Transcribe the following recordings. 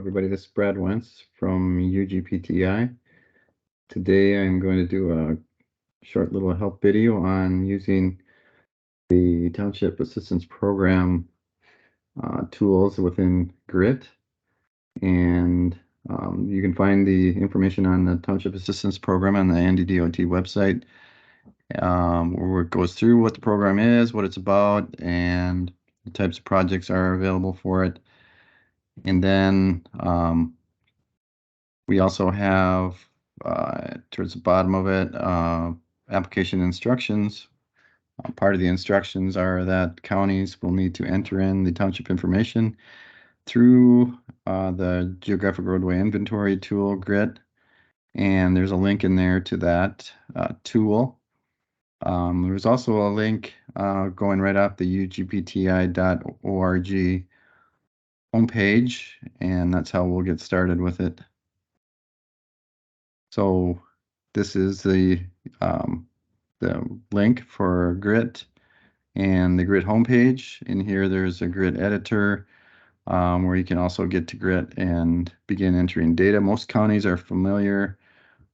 everybody? This is Brad Wentz from UGPTI. Today I'm going to do a short little help video on using the Township Assistance Program tools within GRIT. And you can find the information on the Township Assistance Program on the NDDOT website, where it goes through what the program is, what it's about, and the types of projects are available for it. And then we also have, towards the bottom of it, application instructions. Part of the instructions are that counties will need to enter in the township information through the Geographic Roadway Inventory Tool, GRIT, and there's a link in there to that tool. There's also a link going right off the ugpti.org homepage, and that's how we'll get started with it. So this is the link for GRIT and the GRIT homepage. In here, there's a GRIT editor where you can also get to GRIT and begin entering data. Most counties are familiar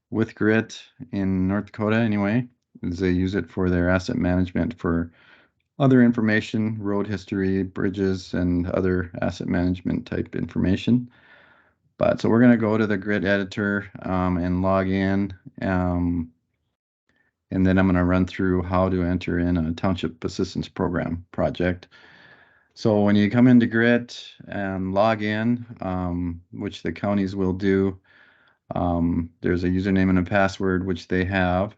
with GRIT in North Dakota anyway, as they use it for their asset management for other information, road history, bridges, and other asset management type information. But so we're going to go to the GRIT editor and log in, and then I'm going to run through how to enter in a Township Assistance Program project. So when you come into GRIT and log in, which the counties will do, there's a username and a password which they have.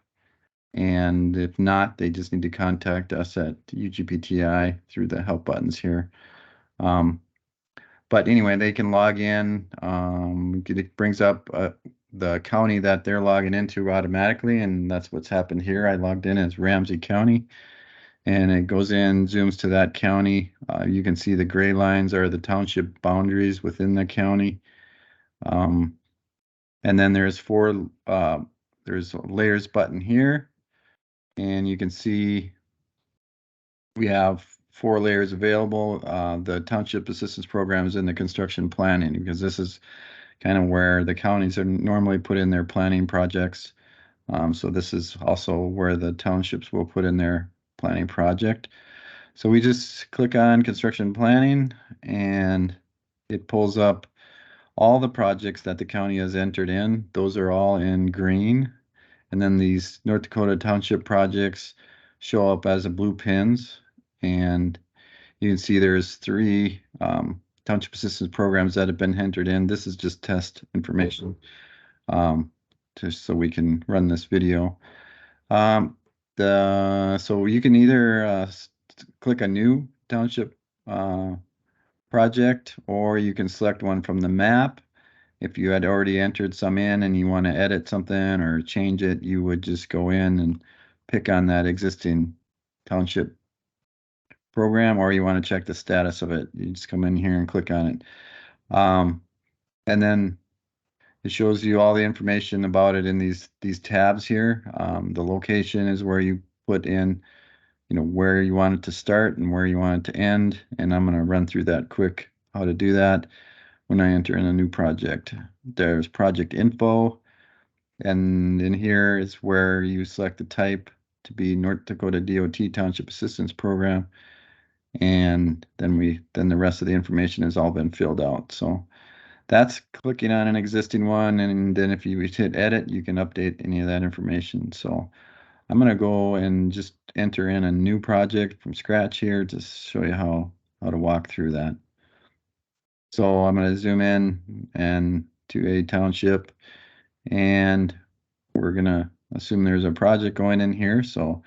And if not, they just need to contact us at UGPTI through the help buttons here. But anyway, they can log in. It brings up the county that they're logging into automatically, and that's what's happened here. I logged in as Ramsey County, and it goes in, zooms to that county. You can see the gray lines are the township boundaries within the county. And then there's there's a layers button here. And you can see we have 4 layers available. The Township Assistance Program is in the construction planning, because this is kind of where the counties are normally put in their planning projects. So this is also where the townships will put in their planning project. So we just click on construction planning, and it pulls up all the projects that the county has entered in. Those are all in green. And then these North Dakota Township projects show up as a blue pins. And you can see there's 3 Township Assistance Programs that have been entered in. This is just test information, just so we can run this video. So you can either click a new township project, or you can select one from the map. If you had already entered some in and you want to edit something or change it, you would just go in and pick on that existing township program, or you want to check the status of it. You just come in here and click on it. And then it shows you all the information about it in these tabs here. The location is where you put in, where you want it to start and where you want it to end. And I'm going to run through that quick, how to do that when I enter in a new project. There's project info, and in here is where you select the type to be North Dakota DOT Township Assistance Program, and then the rest of the information has all been filled out. So that's clicking on an existing one, and then if you hit edit, you can update any of that information. So I'm going to go and just enter in a new project from scratch here to show you how to walk through that. So I'm going to zoom in and to a township, and we're going to assume there's a project going in here. So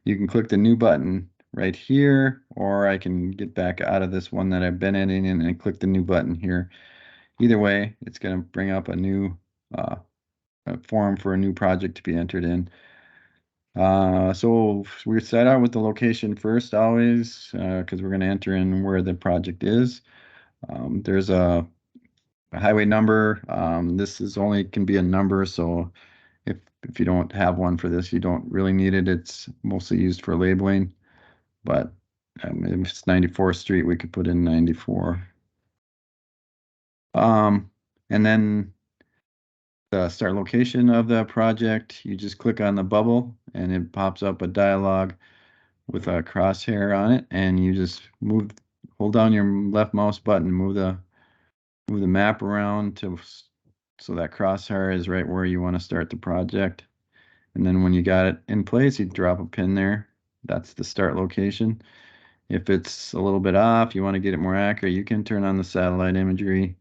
you can click the new button right here, or I can get back out of this one that I've been in and click the new button here. Either way, it's going to bring up a new form for a new project to be entered in. So we start out with the location first always, because we're going to enter in where the project is. There's a highway number. This is only can be a number, so if you don't have one for this, you don't really need it. It's mostly used for labeling, but if it's 94th Street, we could put in 94. And then the start location of the project, you just click on the bubble and it pops up a dialog with a crosshair on it, and you just hold down your left mouse button, move the map around so that crosshair is right where you want to start the project. And then when you got it in place, you drop a pin there. That's the start location. If it's a little bit off, you want to get it more accurate, you can turn on the satellite imagery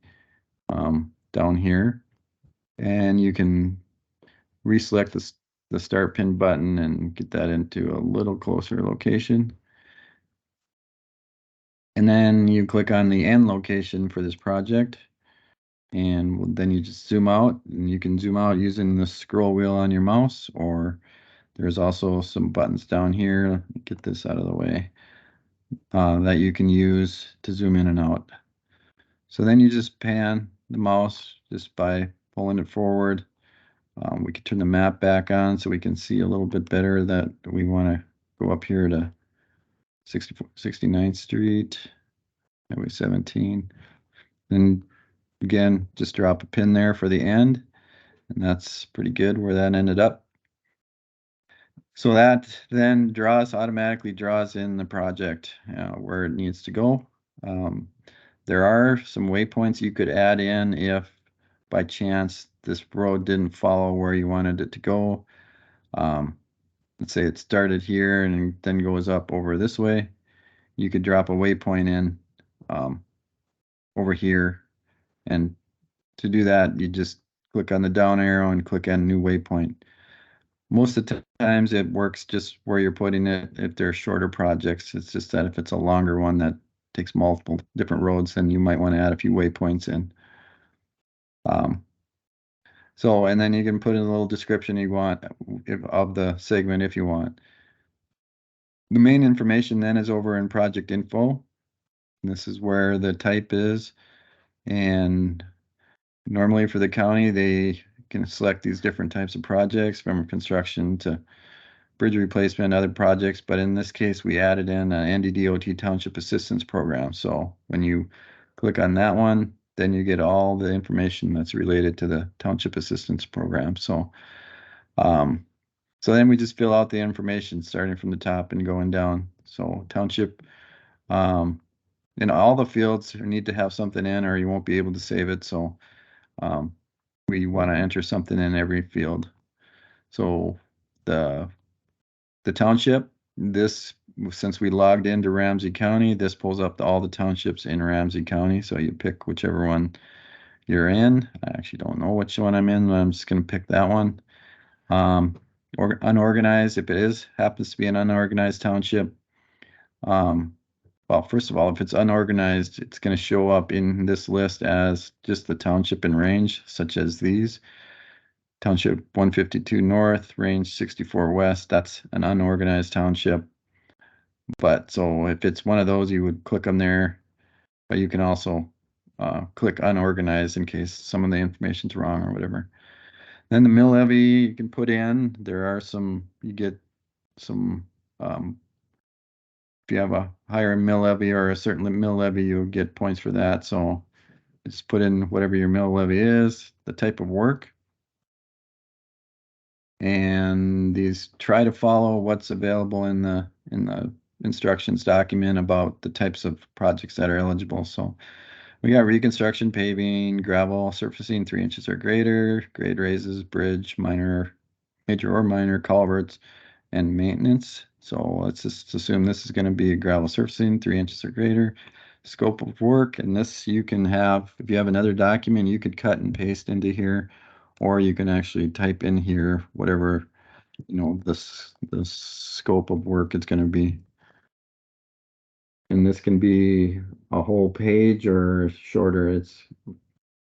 down here, and you can reselect the start pin button and get that into a little closer location. And then you click on the end location for this project, and then you just zoom out, and you can zoom out using the scroll wheel on your mouse, or there's also some buttons down here. Let me get this out of the way, that you can use to zoom in and out. So then you just pan the mouse just by pulling it forward. We can turn the map back on so we can see a little bit better that we want to go up here to 69th Street, Highway 17. Then again, just drop a pin there for the end, and that's pretty good where that ended up. So that then automatically draws in the project where it needs to go. There are some waypoints you could add in if by chance this road didn't follow where you wanted it to go. Let's say it started here and then goes up over this way. You could drop a waypoint in over here, and to do that, you just click on the down arrow and click on new waypoint. Most of the times it works just where you're putting it if they're shorter projects. It's just that if it's a longer one that takes multiple different roads, then you might want to add a few waypoints in. And then you can put in a little description you want of the segment if you want. The main information then is over in project info. This is where the type is, and normally for the county, they can select these different types of projects from construction to bridge replacement, other projects. But in this case, we added in an NDDOT Township Assistance Program. So when you click on that one, then you get all the information that's related to the Township Assistance Program. So then we just fill out the information starting from the top and going down. So township, all the fields need to have something in or you won't be able to save it. So we want to enter something in every field. So the township, since we logged into Ramsey County, this pulls up all the townships in Ramsey County. So you pick whichever one you're in. I actually don't know which one I'm in, but I'm just going to pick that one. Or unorganized, if it happens to be an unorganized township. Well, first of all, if it's unorganized, it's going to show up in this list as just the township and range, such as these. Township 152 North, Range 64 West, that's an unorganized township. But so if it's one of those, you would click them there, but you can also click unorganized in case some of the information's wrong or whatever. Then the mill levy you can put in. You get some, if you have a higher mill levy or a certain mill levy, you'll get points for that. So just put in whatever your mill levy is, the type of work. And these try to follow what's available in the instructions document about the types of projects that are eligible. So we got reconstruction, paving, gravel, surfacing 3 inches or greater, grade raises, bridge, major or minor, culverts, and maintenance. So let's just assume this is going to be gravel surfacing 3 inches or greater. Scope of work, and this you can have, if you have another document, you could cut and paste into here, or you can actually type in here whatever, the scope of work it's going to be. And this can be a whole page or shorter. It's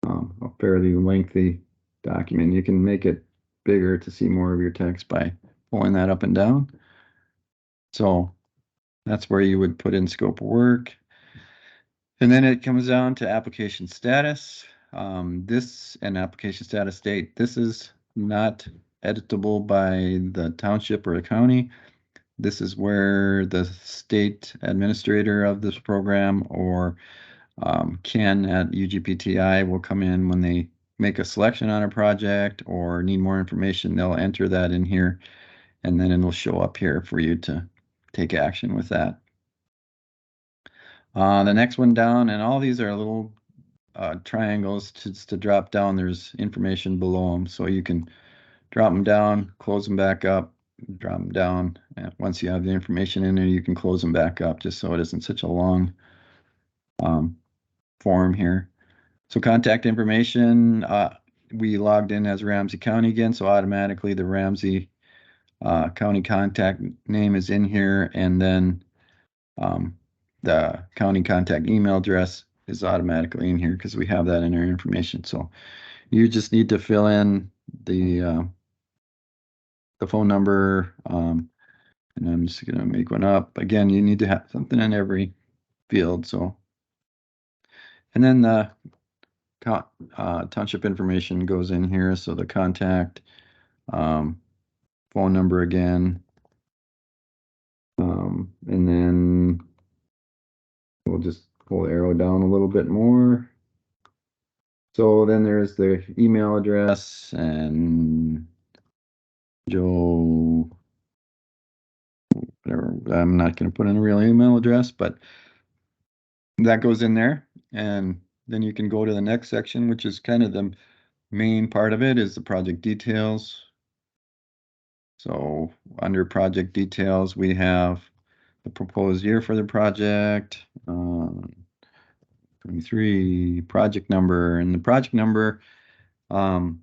a fairly lengthy document. You can make it bigger to see more of your text by pulling that up and down. So that's where you would put in scope of work. And then it comes down to application status. This and application status date. This is not editable by the township or the county. This is where the state administrator of this program or Ken at UGPTI will come in when they make a selection on a project or need more information. They'll enter that in here, and then it'll show up here for you to take action with that. The next one down, and all these are little triangles to drop down. There's information below them, so you can drop them down, close them back up, drop them down. And once you have the information in there, you can close them back up, just so it isn't such a long form here. So contact information, we logged in as Ramsey County again, so automatically the Ramsey county contact name is in here, and then the county contact email address is automatically in here because we have that in our information. So you just need to fill in the phone number, and I'm just going to make one up. Again, you need to have something in every field. So, and then the township information goes in here. So the contact, phone number again, and then we'll just pull the arrow down a little bit more. So then there's the email address and Joe, whatever. I'm not going to put in a real email address, but that goes in there. And then you can go to the next section, which is kind of the main part of it, is the project details. So under project details, we have the proposed year for the project, 23, project number, and the project number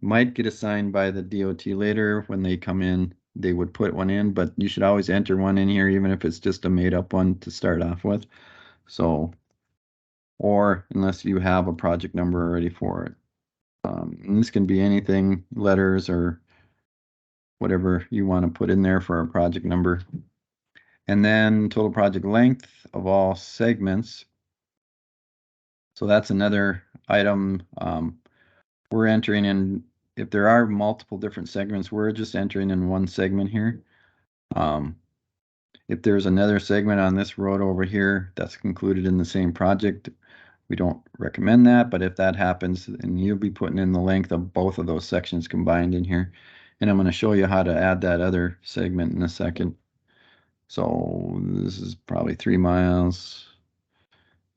might get assigned by the DOT later when they come in. They would put one in, but you should always enter one in here, even if it's just a made up one to start off with. So, or unless you have a project number already for it. And this can be anything, letters or whatever you want to put in there for a project number. And then total project length of all segments. So that's another item. We're entering in, if there are multiple different segments, we're just entering in one segment here. If there's another segment on this road over here that's included in the same project, we don't recommend that, but if that happens, then you'll be putting in the length of both of those sections combined in here. And I'm going to show you how to add that other segment in a second. So this is probably 3 miles,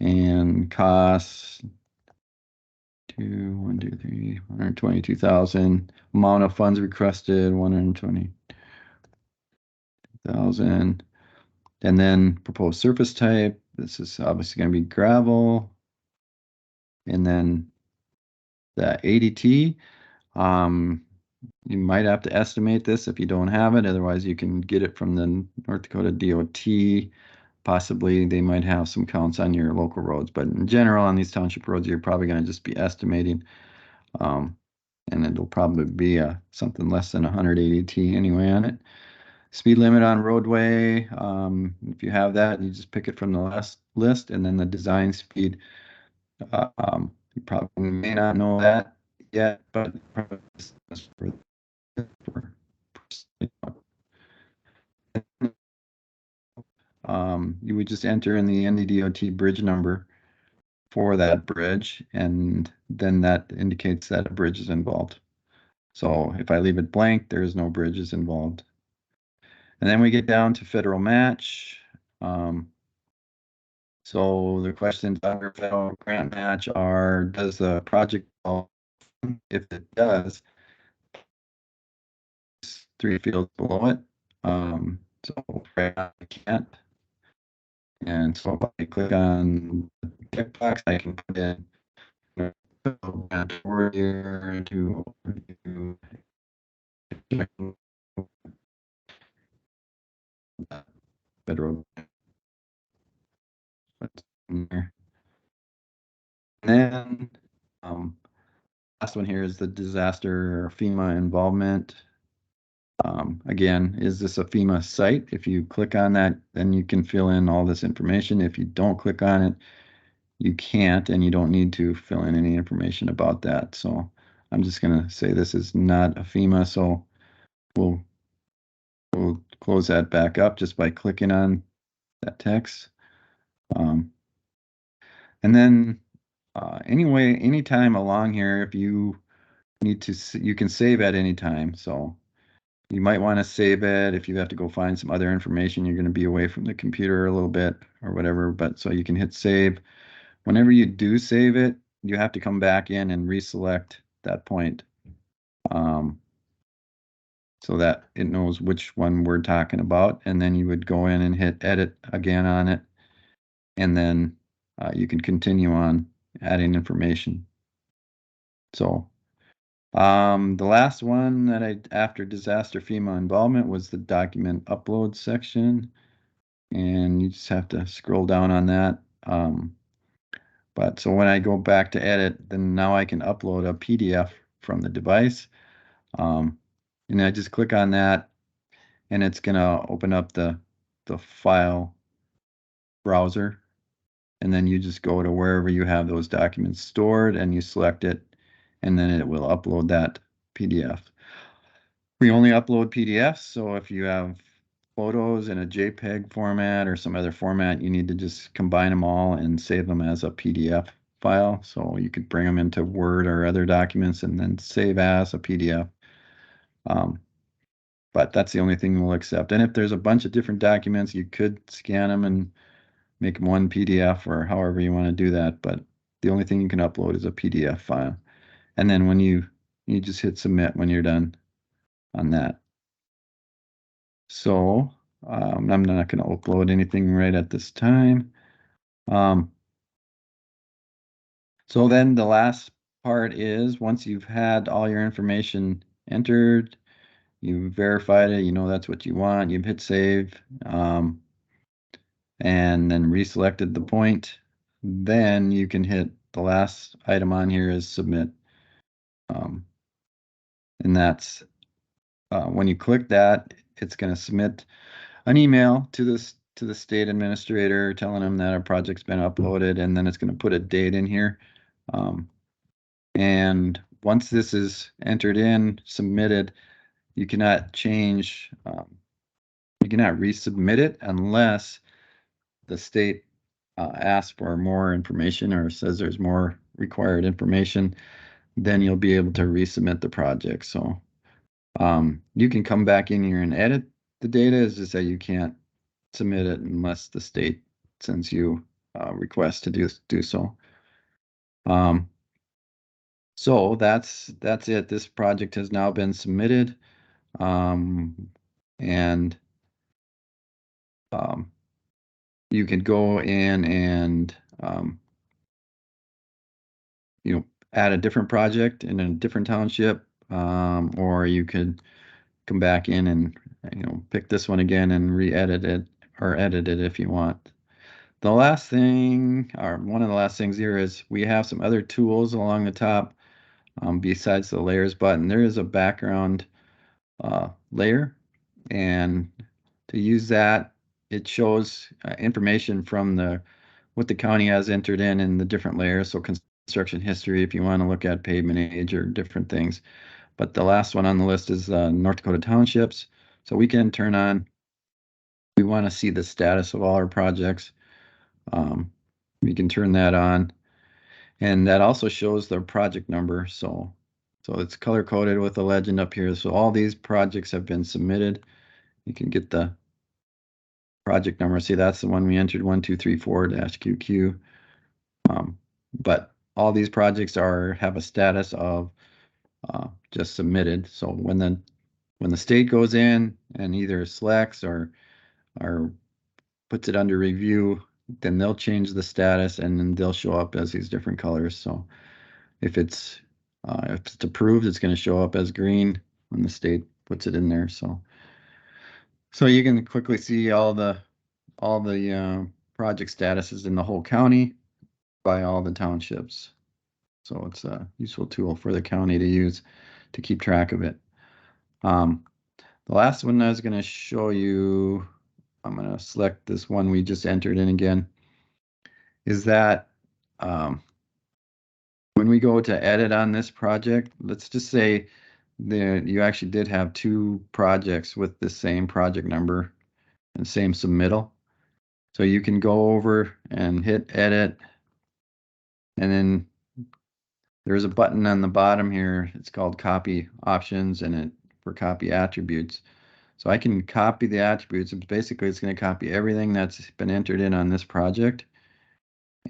and costs 122,000. Amount of funds requested 120,000. And then proposed surface type. This is obviously going to be gravel. And then the ADT. You might have to estimate this if you don't have it. Otherwise, you can get it from the North Dakota DOT. Possibly they might have some counts on your local roads, but in general, on these township roads, you're probably going to just be estimating, and it'll probably be something less than 100 ADT anyway on it. Speed limit on roadway, if you have that, you just pick it from the last list, and then the design speed. You probably may not know that yet, but you would just enter in the NDDOT bridge number for that bridge, and then that indicates that a bridge is involved. So if I leave it blank, there is no bridges involved. And then we get down to federal match. So the questions under federal grant match are, does the project, if it does, 3 fields below it. So right now I can't. And so if I click on the checkbox, I can put in here to federal. And then last one here is the disaster or FEMA involvement. Again, is this a FEMA site? If you click on that, then you can fill in all this information. If you don't click on it, you can't, and you don't need to fill in any information about that. So I'm just going to say this is not a FEMA, so we'll close that back up just by clicking on that text. And then anyway, anytime along here, if you need to, you can save at any time. So you might want to save it if you have to go find some other information. You're going to be away from the computer a little bit or whatever, but so you can hit save. Whenever you do save it, you have to come back in and reselect that point, so that it knows which one we're talking about. And then you would go in and hit edit again on it. And then you can continue on adding information. So the last one that after disaster FEMA involvement was the document upload section. And you just have to scroll down on that. But so when I go back to edit, then now I can upload a PDF from the device. And I just click on that, and it's gonna open up the file browser. And then you just go to wherever you have those documents stored and you select it, and then it will upload that PDF. We only upload PDFs, so if you have photos in a JPEG format or some other format, you need to just combine them all and save them as a PDF file. So you could bring them into Word or other documents and then save as a PDF. But that's the only thing we'll accept. And if there's a bunch of different documents, you could scan them and make them one PDF or however you want to do that. But the only thing you can upload is a PDF file. And then when you just hit submit when you're done on that. So I'm not going to upload anything right at this time. So then the last part is once you've had all your information entered, you verified it, you know that's what you want, you've hit save, and then reselected the point, then you can hit the last item on here is submit. And that's when you click that, it's going to submit an email to the state administrator telling them that a project's been uploaded, and then it's going to put a date in here. And once this is entered in, submitted, you cannot change, you cannot resubmit it unless the state asks for more information or says there's more required information. Then you'll be able to resubmit the project. So you can come back in here and edit the data. It's just that you can't submit it unless the state sends you a request to do so. So that's it. This project has now been submitted, and you can go in and add a different project in a different township, or you could come back in and pick this one again and re-edit it or edit it if you want. The last thing, or one of the last things here, is we have some other tools along the top. Besides the layers button, there is a background layer, and to use that, it shows information from what the county has entered in the different layers. So construction history, if you want to look at pavement age or different things. But the last one on the list is North Dakota Townships. So we can turn on, we want to see the status of all our projects. We can turn that on, and that also shows the project number. So it's color coded with a legend up here. So all these projects have been submitted. You can get the project number. See, that's the one we entered, 1234-QQ. But all these projects have a status of just submitted. So when the state goes in and either selects or puts it under review, then they'll change the status and then they'll show up as these different colors. So if it's approved, it's going to show up as green when the state puts it in there. So you can quickly see all the project statuses in the whole county by all the townships. So it's a useful tool for the county to use to keep track of it. The last one I was going to show you, I'm going to select this one we just entered in again, is that when we go to edit on this project, let's just say that you actually did have two projects with the same project number and same submittal. So you can go over and hit edit, And then there's a button on the bottom here. It's called Copy Options and for Copy Attributes. So I can copy the attributes. Basically, it's going to copy everything that's been entered in on this project.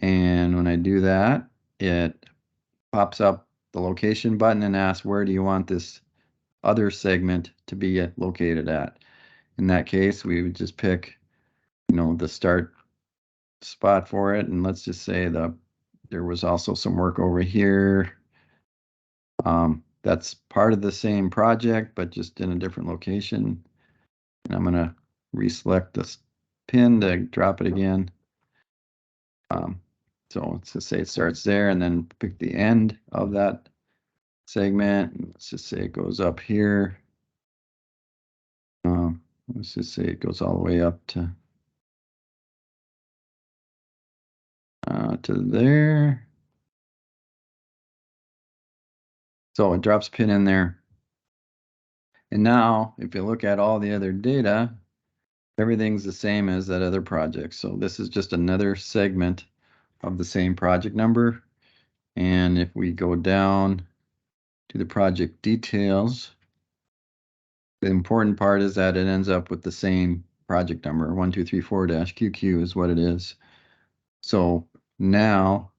And when I do that, it pops up the location button and asks, where do you want this other segment to be located at? In that case, we would just pick, the start spot for it. And let's just say there was also some work over here. That's part of the same project, but just in a different location. And I'm going to reselect this pin to drop it again. So let's just say it starts there and then pick the end of that segment. Let's just say it goes up here. Let's just say it goes all the way up to there. So it drops a pin in there. And now, if you look at all the other data, everything's the same as that other project. So this is just another segment of the same project number. And if we go down to the project details, the important part is that it ends up with the same project number. 1234-QQ is what it is. So now,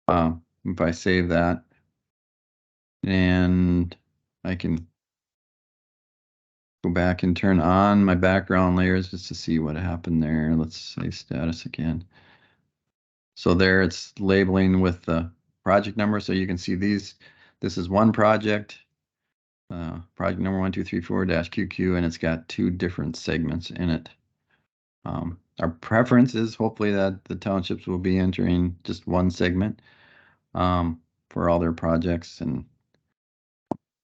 if I save that, and I can go back and turn on my background layers just to see what happened there. Let's say status again. So there it's labeling with the project number. So you can see this is one project, project number 1234-QQ, and it's got two different segments in it. Our preference is hopefully that the townships will be entering just one segment for all their projects, and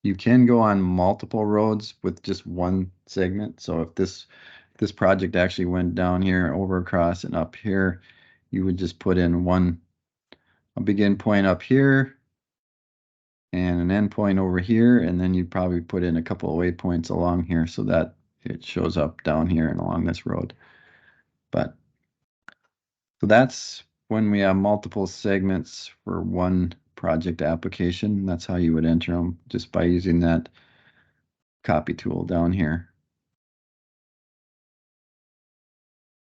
you can go on multiple roads with just one segment. So if this project actually went down here, over across, and up here, you would just put in a begin point up here and an end point over here, and then you'd probably put in a couple of waypoints along here so that it shows up down here and along this road. But so that's when we have multiple segments for one project application. That's how you would enter them, just by using that copy tool down here.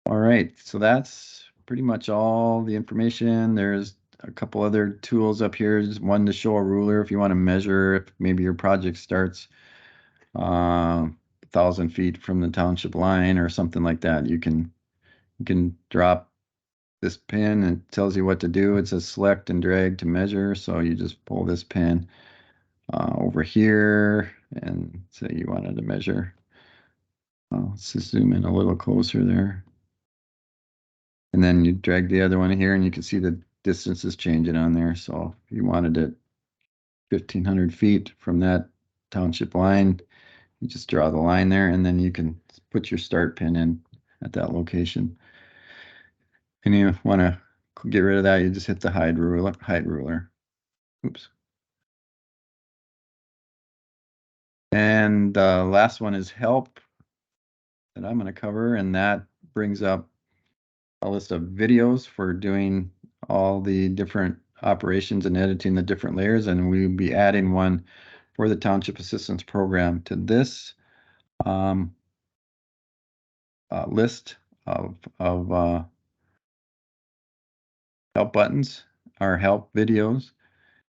All right, so that's pretty much all the information. There's a couple other tools up here. Just one to show a ruler if you want to measure if maybe your project starts 1,000 feet from the township line or something like that. You can drop this pin and it tells you what to do. It says select and drag to measure. So you just pull this pin over here and say you wanted to measure. Let's just zoom in a little closer there. And then you drag the other one here and you can see the distance is changing on there. So if you wanted it 1,500 feet from that township line, you just draw the line there and then you can put your start pin in at that location. And you want to get rid of that, you just hit the hide ruler. Oops. And the last one is help that I'm going to cover, and that brings up a list of videos for doing all the different operations and editing the different layers, and we'll be adding one for the Township Assistance Program to this list of help buttons, or help videos.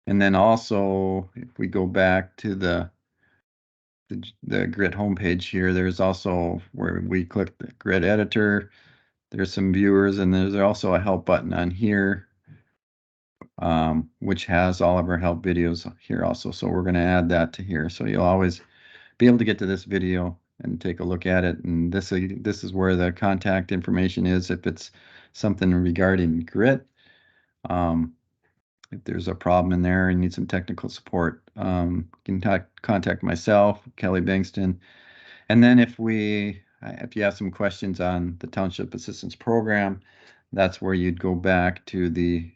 And then also, if we go back to the grid homepage here, there's also where we click the grid editor, there's some viewers, and there's also a help button on here, which has all of our help videos here also. So we're going to add that to here. So you'll always be able to get to this video and take a look at it. And this is where the contact information is if it's something regarding grit. If there's a problem in there and need some technical support, you can contact myself, Kelly Bankston. And then if you have some questions on the Township Assistance Program, that's where you'd go back to the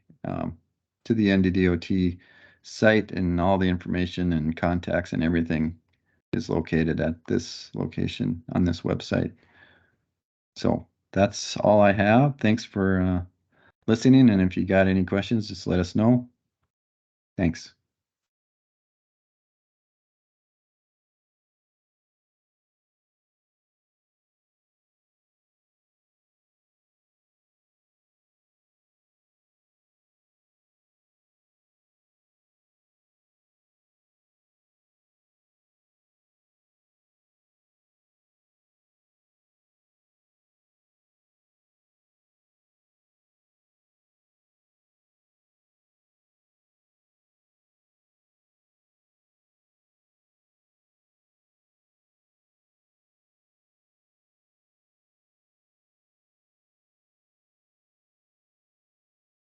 NDDOT site, and all the information and contacts and everything is located at this location on this website. So that's all I have. Thanks for listening, and if you got any questions, just let us know. Thanks.